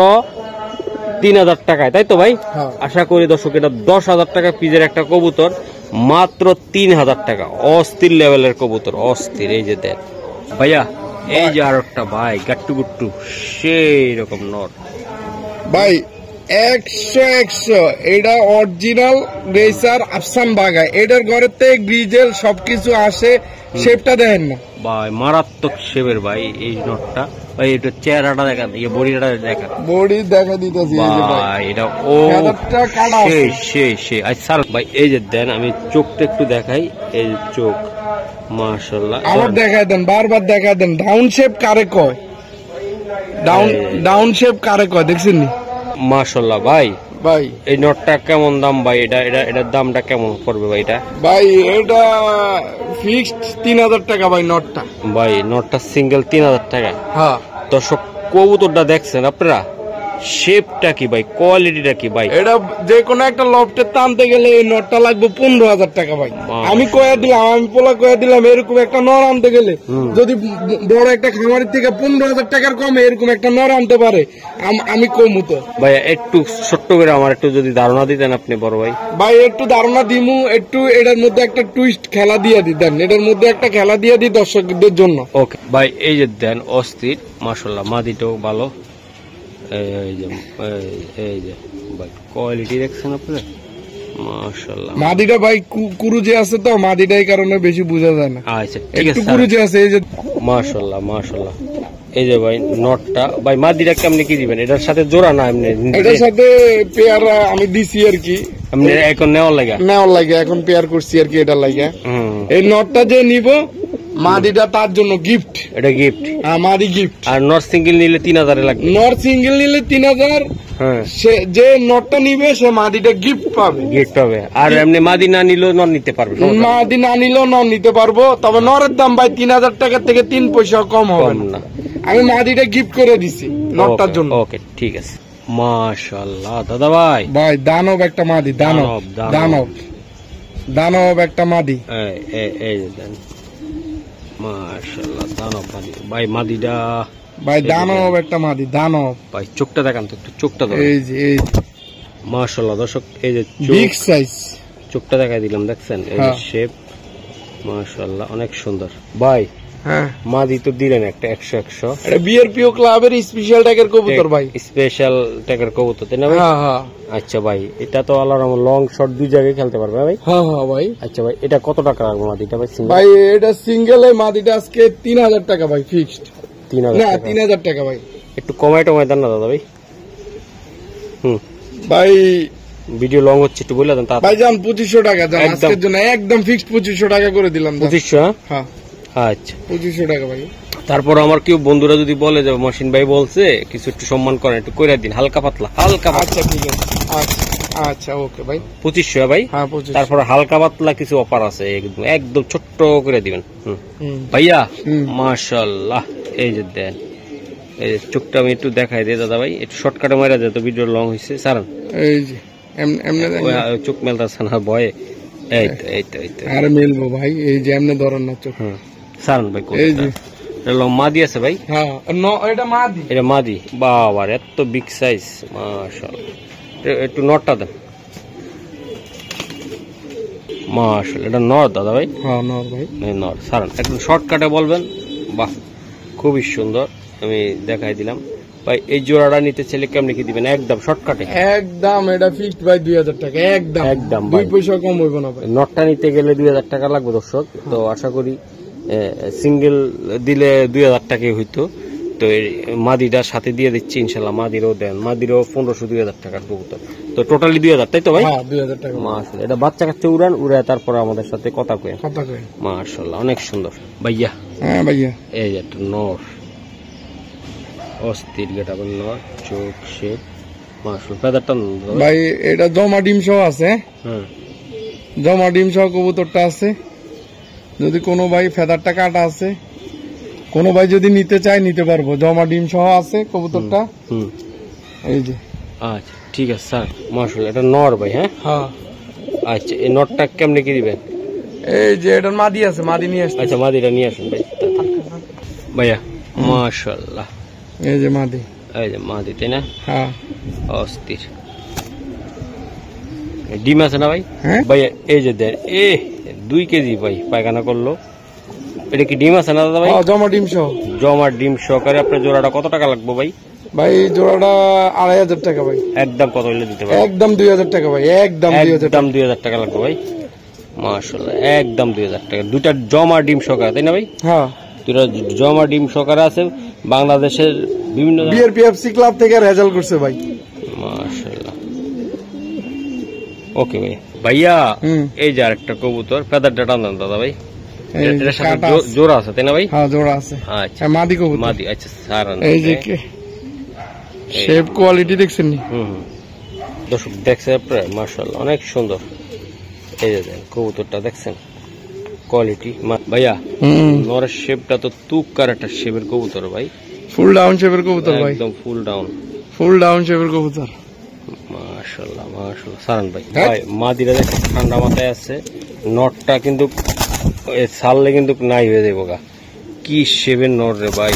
3000 টাকায়, তাই তো ভাই? হ্যাঁ। আশা করি দর্শক এটা 10,000 টাকা পিজের একটা কবুতর, মাত্র 3000 টাকা। অস্থির লেভেলের কবুতর, অস্থির। এই যে দেখ ভাইয়া, এই যে আর একটা ভাই গাট্টু গুট্টু সেই রকম নর ভাই 100 এটা অরিজিনাল রেসার আফসান বাগা। এটার ঘরেতে গ্রিজেল সবকিছু আসে, শেপটা দেখেন না ভাই, মারাত্মক শেপের ভাই এই নটটা ভাই। এটা চেহারাটা দেখা, এই বডিটা দেখা, বডি দেখা দিতেছি ভাই এটা ও ফেদারটা কাটা আছে। সেই আচ্ছা ভাই, এই যে দেন আমি চোখটা একটু দেখাই, এই যে চোখ মাশাআল্লাহ। আবার দেখায় দেন, বারবার দেখায় দেন। ডাউন শেপ কারে কয়? ডাউন শেপ কারে কয় দেখছেন নি? মাশাআল্লাহ ভাই। ভাই এই নটটা কেমন দাম ভাই? এটার দামটা কেমন পড়বে ভাই? এটা ভাই এটা ফিক্সড 3000 টাকা ভাই নটটা। ভাই নটটা সিঙ্গেল 3000 টাকা। হ্যাঁ দর্শক কবুতরটা দেখছেন আপনারা, শেপটা কি ভাই, কোয়ালিটিটা কি ভাই? এটা যে কোনো একটা লফটে টানতে গেলে এই নটটা লাগবে 15,000 টাকা ভাই। আমি কয়ে দিলাম, আমি পোলা কয়ে দিলাম, এরকম একটা নর আনতে গেলে যদি বড় একটা খামারের থেকে 15,000 টাকার কমে এরকম একটা নর আনতে পারে, আমি কমু তো ভাই। একটু ছোট্ট করে আমার একটু যদি ধারণা দিতেন আপনি বড় ভাই। ভাই একটু ধারণা দিমু, একটু এটার মধ্যে একটা টুইস্ট খেলা দিয়ে দিতেন, এটার মধ্যে একটা খেলা দিয়ে দিই দর্শকদের জন্য। ওকে ভাই, এই যে দেন অস্থির মাশাআল্লাহ, মাদিটাও ভালো। এই যে ভাই কোয়ালিটি দেখছেন আপনারা, মাশাআল্লাহ। মাদিটা ভাই কুরুজে আছে তো, মাদিটা এই কারণে বেশি বোঝা যায় না। আচ্ছা ঠিক একটু আছে, কুরুজে আছে। এই যে মাশাআল্লাহ। এই যে ভাই নটটা ভাই, মাদিটা কেমনি কি দিবেন? এটার সাথে জোড়া না এমনি? এটার সাথে পেয়ার আমি দিছি আর কি, এমনি এখন নেওয়ার লাগা। এখন পেয়ার করছি আর কি এটার লাগে। এই নটটা যে নিব মাদিটা তার জন্য গিফট, এটা গিফট, মাদি গিফট। আর নট সিঙ্গেল নিলে 3000 লাগবে। নট সিঙ্গেল নিলে 3000। হ্যাঁ, সে যে নটটা নিবে সে মাদিটা গিফট পাবে, গিফট হবে। আর এমনি মাদি না নিলেও নট নিতে পারবে, মাদি না নিলেও নট নিতে পারবো। তবে নরের দাম ভাই 3000 টাকা থেকে 3 পয়সা কম হবে না। আমি মাদিটা গিফট করে দিছি নটটার জন্য। ওকে ঠিক আছে, মাশাআল্লাহ দাদা ভাই। ভাই দানব একটা মাদি, দানব একটা মাদি। এই দেন মাশাআল্লাহ, দানব মাদি ভাই। মাদিটা ভাই দানব একটা মাদি, দানব ভাই। চোখটা দেখান তো একটু, চোখটা দেখান। এই যে মাশাআল্লাহ দর্শক, এই যে বিগ সাইজ চোখটা দেখাই দিলাম, দেখছেন? এই যে শেপ মাশাআল্লাহ, অনেক সুন্দর ভাই। হ্যাঁ, মাদি তো দিলেন একটা 100 এটা বিআরপিও ক্লাবের স্পেশাল ট্যাগের কবুতর ভাই, স্পেশাল ট্যাগের কবুতর, তাই না ভাই? হ্যাঁ। আচ্ছা ভাই, এটা তো আল্লাহর রহমতে লং শর্ট দুই জায়গায় খেলতে পারবে ভাই? হ্যাঁ ভাই। আচ্ছা ভাই, এটা কত টাকা লাগবে মাদিটা ভাই? ভাই এটা সিঙ্গেলে মাদিটা আজকে 3000 টাকা ভাই, ফিক্সড। 3000 টাকা ভাই। একটু কমাই টমাই দেন না দাদা ভাই। ভাই ভিডিও লং হচ্ছে, একটু বলে দেন ভাই। যান 2500 টাকা যান আজকের জন্য, একদম ফিক্সড 2500 টাকা করে দিলাম। 2500? হ্যাঁ আচ্ছা 2500 টাকা ভাই। তারপর আমার কেউ বন্ধুরা যদি বলে যে মহসিন ভাই বলছে কিছু একটু সম্মান করেন, একটু করে দিন হালকা পাতলা। আচ্ছা ঠিক আছে, আচ্ছা ওকে ভাই। 2500 ভাই? হ্যাঁ 2500। তারপর হালকা পাতলা কিছু অফার আছে, একদম ছোট্ট করে দিবেন ভাইয়া। মাশাআল্লাহ, এই যে দেন, এই যে চোখটা আমি একটু দেখাই দিই দাদা ভাই, একটু শর্টকাটে মারা যায় তো ভিডিও লং হয়েছে। সারান এই যে এমনি চোখ মেলতেছে না ভয়ে। এই তো আরে মেলবো ভাই, এই যে এমনি ধরেন না চোখ। সারান ভাই, এই যে মাদি আছে ভাই? হ্যাঁ এটা মাদি, এটা মাদি। বাবার এত বিগ সাইজ, মাশাআল্লাহ। একটু নটটা দেন। মাশাআল্লাহ, এটা নর দাদা ভাই? হ্যাঁ নর ভাই, নর। সারান একদম শর্টকাটে বলবেন। বাহ, খুবই সুন্দর, আমি দেখাই দিলাম ভাই। এই জোড়াটা নিতে চাইলে কেমনি কি দিবেন? একদম শর্টকাটে, একদম এটা ফিক্সড ভাই 2000 টাকা, একদম 2 পয়সা কম হইব না ভাই। নটটা নিতে গেলে 2000 টাকা লাগবে দর্শক। তো আশা করি সিঙ্গেল দিলে 2000 টাকাই হইতো। তো মাদিটার সাথে দিয়ে দিচ্ছি ইনশাল্লাহ। মাদিরও দেন, মাদিরও 1500-2000 টাকার কবুতর। তো টোটালি 2000, তাই তো ভাই? হ্যাঁ 2000 টাকা। মাশাআল্লাহ, এটা বাচ্চা কাচ্চা উড়ায় তারপর আমাদের সাথে কথা কয়। মাশাআল্লাহ, অনেক সুন্দর ভাইয়া। হ্যাঁ ভাইয়া, এই যে একটা নর, অস্থির গেটাবের নর, চোখ শেপ মাশাআল্লাহ। ফেদারটা ভাই এটা জমা ডিম সহ আছে। হ্যাঁ, জমা ডিম সহ কবুতরটা আছে। যদি কোনো ভাই ফেদারটা কাটা আছে, কোনো ভাই যদি নিতে চায় নিতে পারবো। জমা ডিম সহ আছে কবুতরটা। এই যে আচ্ছা ঠিক আছে স্যার, মাশাআল্লাহ। এটা নর ভাই? হ্যাঁ হ্যাঁ। আচ্ছা, এই নটটা কেমনে কি দিবেন? এই যে এটার মাদি আছে, মাদি নিয়ে আসছে। আচ্ছা, মাদিটা নিয়ে আসুন ভাই ভাইয়া। মাশাআল্লাহ, এই যে মাদি। এই যে মাদি তাই না? হ্যাঁ অস্থির। ডিম আছে না ভাই? হ্যাঁ ভাই এই যে দেন 2 কেজি ভাই পায়খানা করলো। এটা কি ডিম আছে না দাদা ভাই? জমা ডিম সহ। জমা ডিম সহকারে আপনার জোড়াটা কত টাকা লাগবে ভাই? ভাই জোড়াটা 2500 টাকা ভাই। একদম কত হইলে দিতে পারবেন? একদম 2000 টাকা ভাই, একদম 2000 টাকা লাগবে ভাই। মাশাআল্লাহ একদম 2000 টাকা। দুটা জমা ডিম সহকারে তাই না ভাই? হ্যাঁ দুটা জমা ডিম সহকারে আছে বাংলাদেশের বিভিন্ন বিআরপিএফসি ক্লাব থেকে রেজাল্ট করছে ভাই। মাশাআল্লাহ। ওকে ভাই। ভাইয়া এই যে আরেকটা কবুতর ফেদারটা টানান দাদা ভাই। এটার সাথে জোড়া আছে তাই না ভাই? হ্যাঁ জোড়া আছে। আচ্ছা মাদি কবুতর। মাদি আচ্ছা সারান। এই যে শেপ কোয়ালিটি দেখছেন নি? দর্শক দেখছে আপনারা মাশাআল্লাহ অনেক সুন্দর। এই যে দেখেন কবুতরটা দেখছেন কোয়ালিটি ভাইয়া। নরের শেপটা তো তুকার একটা শেপের কবুতর ভাই। ফুল ডাউন শেপের কবুতর ভাই, একদম ফুল ডাউন শেপের কবুতর। মাশাআল্লাহ মাশাআল্লাহ সারান ভাই। ভাই মাদিরা দেখেন ঠান্ডা মাথায় আছে, নটটা কিন্তু ছাড়লে কিন্তু নাই হয়ে যাবো গা। কি শেপের নর রে ভাই,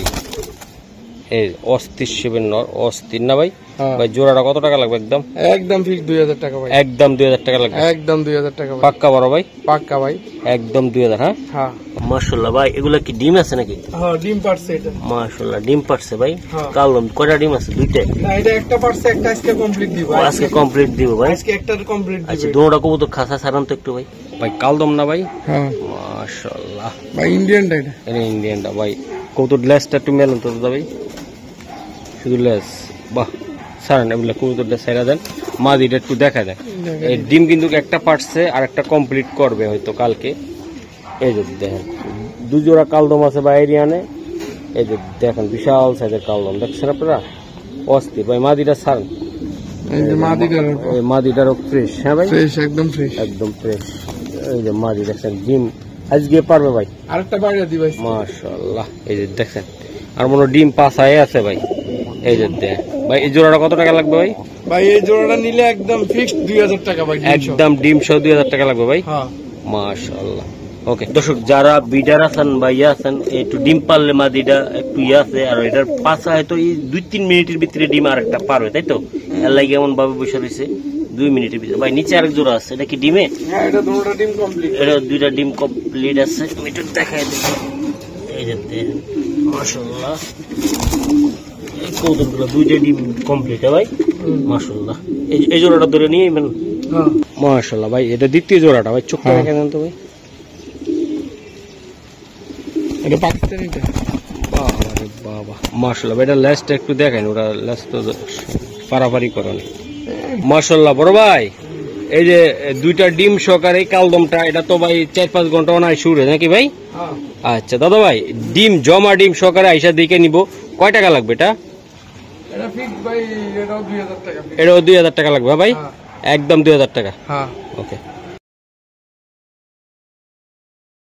এই অস্থির শেপের নর, অস্থির না ভাই? ভাই জোড়াটা কত টাকা লাগবে? একদম একদম ফিক্স 2000 টাকা ভাই। একদম 2000 টাকা লাগবে। একদম 2000 টাকা ভাই। পাক্কা বড় ভাই? পাক্কা ভাই, একদম 2000। হ্যাঁ হ্যাঁ মাশাআল্লাহ ভাই। এগুলা কি ডিম আছে নাকি? হ্যাঁ ডিম পারছে এটা। মাশাআল্লাহ ডিম পারছে ভাই। কালদম কয়টা ডিম আছে? 2টা। না এটা একটা পারছে, একটা আজকে কমপ্লিট দিব। আজকে কমপ্লিট দিব ভাই। আজকে একটা কমপ্লিট দিব। আচ্ছা দুটোটা কবুতর খাসা ছাড়ান তো একটু ভাই। ভাই কালদম না ভাই? হ্যাঁ মাশাআল্লাহ ভাই ইন্ডিয়ানটা এটা। এটা ইন্ডিয়ানটা ভাই। কবুতর লেজটা একটু মেলুন তো দাদা ভাই, শুধু লেজ। বাহ ছাড়েন এগুলো কবুতরটা ছেড়ে দেন, মাদিটা একটু দেখা দেন। এই ডিম কিন্তু একটা পারছে আর একটা কমপ্লিট করবে হয়তো কালকে। এই যে দেখেন 2 জোড়া কালদম আছে বাইরিয়ানে। এই যে দেখেন বিশাল সাইজের কালদম দেখছেন আপনারা, অস্থির ভাই। মাদিটা ছাড়েন, এই যে মাদিটার, এই মাদিটারও ফ্রেশ। হ্যাঁ ভাই ফ্রেশ, একদম ফ্রেশ, একদম ফ্রেশ। এই যে মাদি দেখছেন ডিম আজকে পারবে ভাই। আরেকটা বাইরে দি ভাই। মাশাআল্লাহ এই যে দেখছেন আর মনে ডিম পাছায় আছে ভাই। এই যে দেখ ভাই এই জোড়াটা কত টাকা লাগবে ভাই? ভাই এই জোড়াটা নিলে একদম ফিক্সড 2000 টাকা ভাই। একদম ডিম সহ 2000 টাকা লাগবে ভাই। হ্যাঁ মাশাআল্লাহ। ওকে দর্শক যারা বিডার আছেন বা ইয়ে আছেন, একটু ডিম পারলে মাদিটা একটু ইয়ে আছে, আর এটার পাছা হয়তো এই 2-3 মিনিটের ভিতরে ডিম আর একটা পারবে, তাই তো? এর লাগে এমন ভাবে বসে রয়েছে 2 মিনিটের ভিতরে। ভাই নিচে আরেক জোড়া আছে, এটা কি ডিমে? হ্যাঁ এটা দুটোটা ডিম কমপ্লিট। এটা 2টা ডিম কমপ্লিট আছে। আমি একটু দেখাই দিই। এই যে মাশাআল্লাহ এই কবুতরগুলো 2টা ডিম কমপ্লিট ভাই। মাশাআল্লাহ এই জোড়াটা ধরে নিয়ে হ্যাঁ মাশাআল্লাহ ভাই। এটা দ্বিতীয় জোড়াটা ভাই, চোখ করে কেন তো ভাই? এটা পাকিস্তানিটা। বাবা বাবা মাশাআল্লাহ ভাই। এটা লেজটা একটু দেখেন, ওরা লেজ তো পারাপারি করেন। মাশাআল্লাহ বড় ভাই। এই যে 2টা ডিম সহকারে কালদমটা, এটা তো ভাই 4-5 ঘন্টা অনায় শুরু নাকি ভাই? আচ্ছা দাদা ভাই ডিম জমা ডিম সহকারে আইসা দেখে নিব, কয় টাকা লাগবে এটা? এটা ফিক্স ভাই, এটাও 2000 টাকা। এটাও 2000 টাকা লাগবে ভাই। একদম 2000 টাকা। হ্যাঁ ওকে।